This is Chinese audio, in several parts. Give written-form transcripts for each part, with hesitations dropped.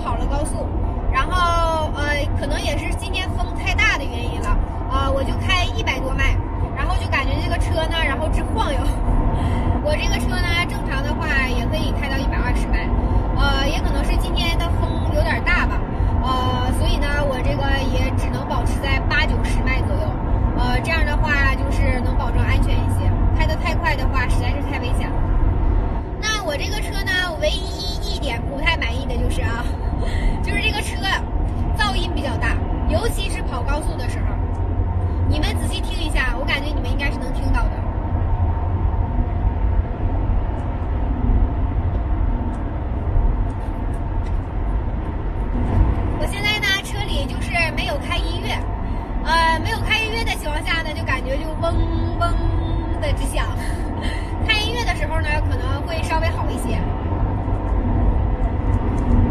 跑了高速，然后可能也是今天风太大的原因了，我就开100多迈，然后就感觉这个车呢，然后直晃悠。我这个车呢，正常的话也可以开到120迈，也可能是今天的风有点大吧，所以呢，我这个也只能保持在80-90迈左右，这样的话就是能保证安全一些。开得太快的话，实在是太危险了。那我这个车呢，唯一一点不太满意的就是就是这个车噪音比较大，尤其是跑高速的时候。你们仔细听一下，我感觉你们应该是能听到的。我现在呢，车里就是没有开音乐，没有开音乐的情况下呢，就感觉就嗡嗡的直响。开音乐的时候呢，可能会稍微好一些。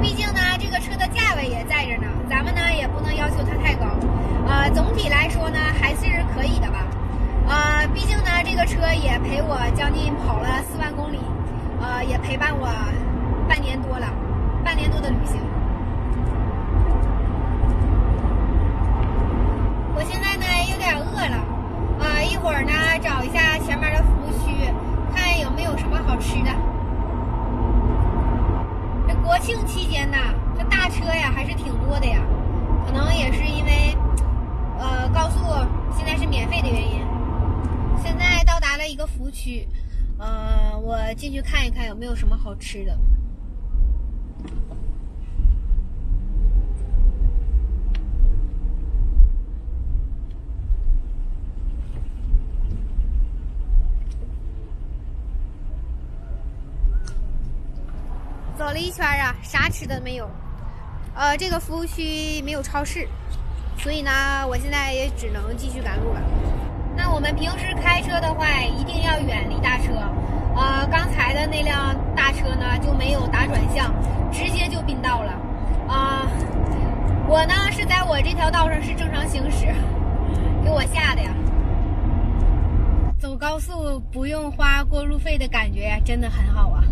毕竟呢，这个车的价位也在这呢，咱们呢也不能要求它太高。总体来说呢，还是可以的吧。毕竟呢，这个车也陪我将近跑了4万公里，也陪伴我半年多了，半年多的旅行。我现在呢有点饿了，一会儿呢找一下前面的服务区，看有没有什么好吃的。这国庆期间呢，这大车呀还是挺多的呀，可能也是因为高速现在是免费的原因。现在到达了一个服务区，我进去看一看有没有什么好吃的。走了一圈啊，啥吃的没有。这个服务区没有超市，所以呢，我现在也只能继续赶路了。那我们平时开车的话，一定要远离大车。刚才的那辆大车呢就没有打转向，直接就并道了。我呢是在我这条道上是正常行驶，给我吓的呀。走高速不用花过路费的感觉真的很好啊。